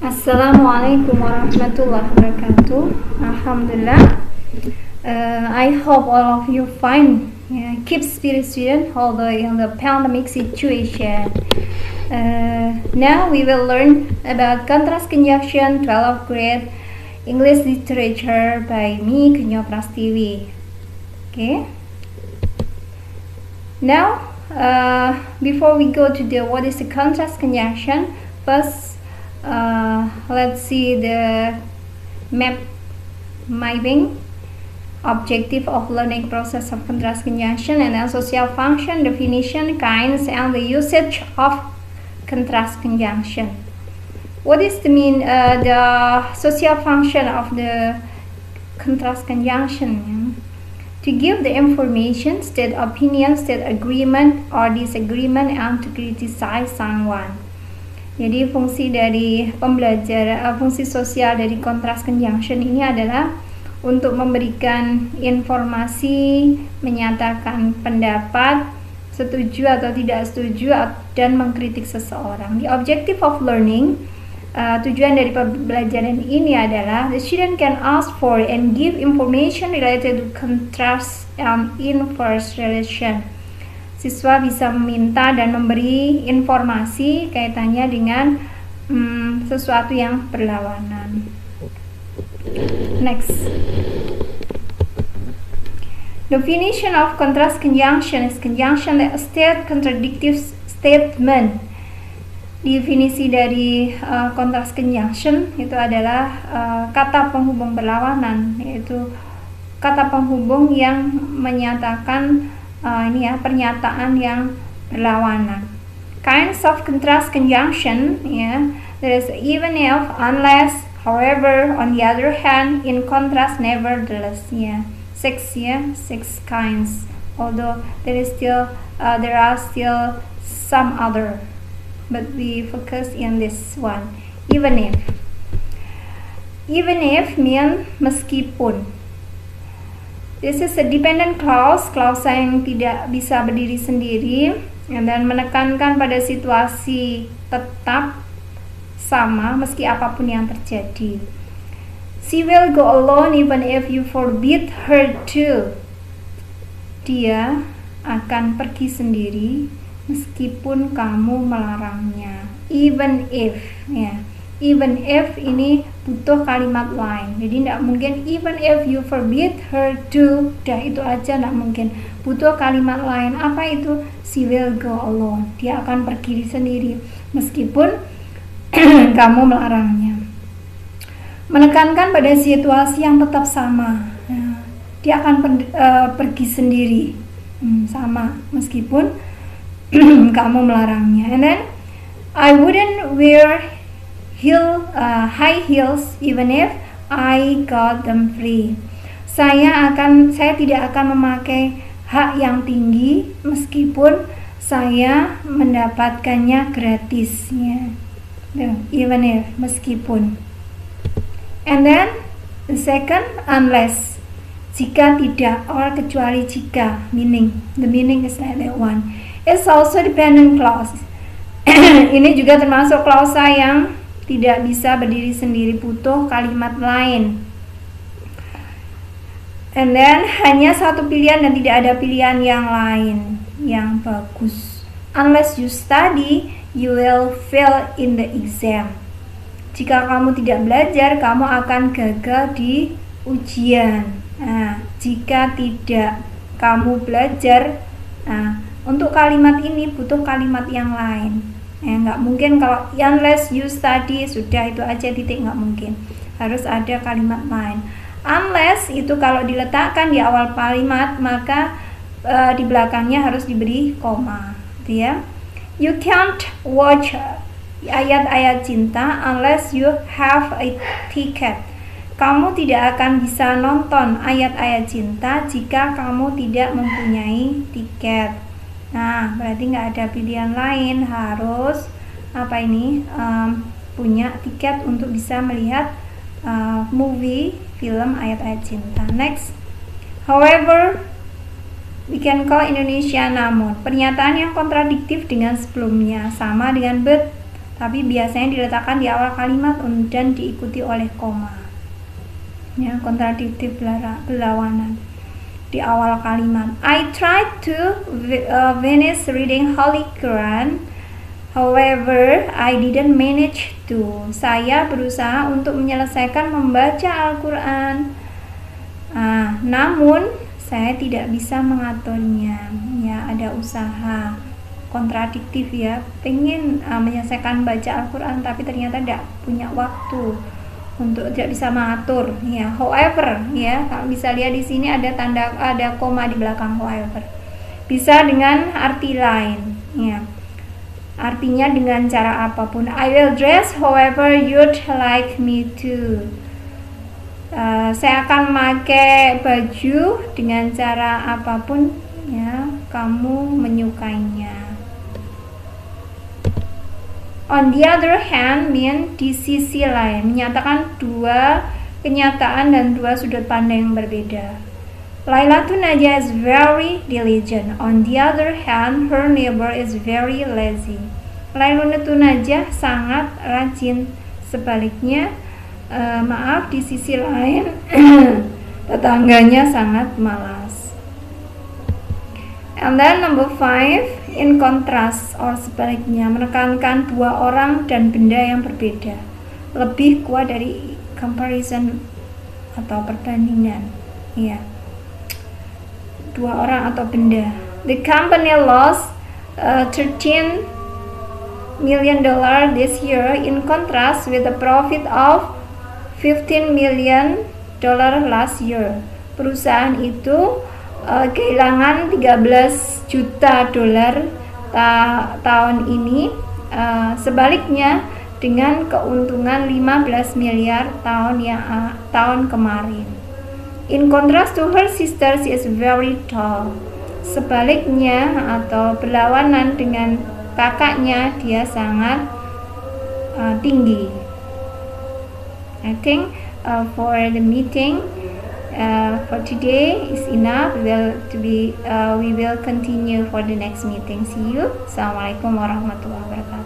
Assalamualaikum warahmatullahi wabarakatuh. Alhamdulillah. I hope all of you fine. Keep spirit student although in the pandemic situation. Now we will learn about contrast conjunction 12th grade English literature by me, Kenyo Prastiwi. Okay. Now, before we go to the what is the contrast conjunction, first let's see the mapping objective of learning process of contrast conjunction and then social function, definition, kinds, and the usage of contrast conjunction. What is the social function of the contrast conjunction? To give the information, state opinion, state agreement or disagreement, and to criticize someone. Jadi fungsi dari fungsi sosial dari contrast conjunction ini adalah untuk memberikan informasi, menyatakan pendapat, setuju atau tidak setuju, dan mengkritik seseorang. The objective of learning, tujuan dari pembelajaran ini adalah the student can ask for and give information related to contrast and inverse relation. Siswa bisa meminta dan memberi informasi kaitannya dengan sesuatu yang berlawanan. Next. Definition of contrast conjunction is conjunction that state contradictive statement. Definisi dari contrast conjunction itu adalah kata penghubung berlawanan, yaitu kata penghubung yang menyatakan pernyataan yang berlawanan. Kinds of contrast conjunction, there is even if, unless, however, on the other hand, in contrast, nevertheless, six kinds. Although there are still some other, but we focus in this one. Even if mean meskipun. This is a dependent clause yang tidak bisa berdiri sendiri dan menekankan pada situasi tetap sama meski apapun yang terjadi. She will go alone even if you forbid her to. Dia akan pergi sendiri meskipun kamu melarangnya. Even if, even if ini butuh kalimat lain, jadi tidak mungkin even if you forbid her to, itu aja tidak mungkin, butuh kalimat lain. Apa itu? She will go alone, dia akan pergi sendiri meskipun kamu melarangnya. Menekankan pada situasi yang tetap sama, dia akan pergi sendiri sama meskipun kamu melarangnya. And then I wouldn't wear high heels even if I got them free. Saya tidak akan memakai hak yang tinggi meskipun saya mendapatkannya gratis, even if, meskipun. And then the second, unless, jika tidak, or kecuali jika, meaning, the meaning is like that one. It's also dependent clause. Ini juga termasuk klausa yang tidak bisa berdiri sendiri, butuh kalimat lain. And then hanya satu pilihan dan tidak ada pilihan yang lain yang bagus. Unless you study, you will fail in the exam. Jika kamu tidak belajar, kamu akan gagal di ujian. Jika tidak kamu belajar, untuk kalimat ini butuh kalimat yang lain. Nggak mungkin kalau unless you study, sudah itu aja titik, nggak mungkin, harus ada kalimat lain. Unless itu kalau diletakkan di awal kalimat, maka di belakangnya harus diberi koma, You can't watch ayat-ayat cinta unless you have a ticket. Kamu tidak akan bisa nonton ayat-ayat cinta jika kamu tidak mempunyai tiket. Nah, berarti nggak ada pilihan lain, harus punya tiket untuk bisa melihat film ayat-ayat cinta. Next, however, we can call Indonesia namun. Pernyataan yang kontradiktif dengan sebelumnya, sama dengan but, tapi biasanya diletakkan di awal kalimat dan diikuti oleh koma. Ya, kontradiktif berlawanan di awal kalimat. I tried to finish reading Holy Quran, however I didn't manage to. Saya berusaha untuk menyelesaikan membaca Al-Quran, namun saya tidak bisa mengaturnya. Ya, ada usaha, kontradiktif ya, pengen menyelesaikan baca Al-Quran tapi ternyata tidak punya waktu untuk, tidak bisa mengatur ya. However ya, kalau bisa lihat di sini ada koma di belakang however. Bisa dengan arti lain ya. Artinya dengan cara apapun. I will dress however you'd like me to. Saya akan memakai baju dengan cara apapun ya kamu menyukainya. On the other hand mean di sisi lain, menyatakan dua kenyataan dan dua sudut pandang yang berbeda. Lailatun Najah is very diligent. On the other hand, her neighbor is very lazy. Lailatun Najah sangat rajin. Sebaliknya, di sisi lain, tetangganya sangat malas. And then number 5, in contrast or sebaliknya, menekankan dua orang dan benda yang berbeda. Lebih kuat dari comparison atau perbandingan. Ya. Dua orang atau benda. The company lost $13 million this year in contrast with a profit of $15 million last year. Perusahaan itu kehilangan 13 juta dolar tahun ini, sebaliknya dengan keuntungan 15 miliar tahun kemarin. In contrast to her sister, she is very tall. Sebaliknya atau berlawanan dengan kakaknya, dia sangat tinggi. I think for the meeting for today is enough. We will continue for the next meeting. See you. Assalamualaikum warahmatullahi wabarakatuh.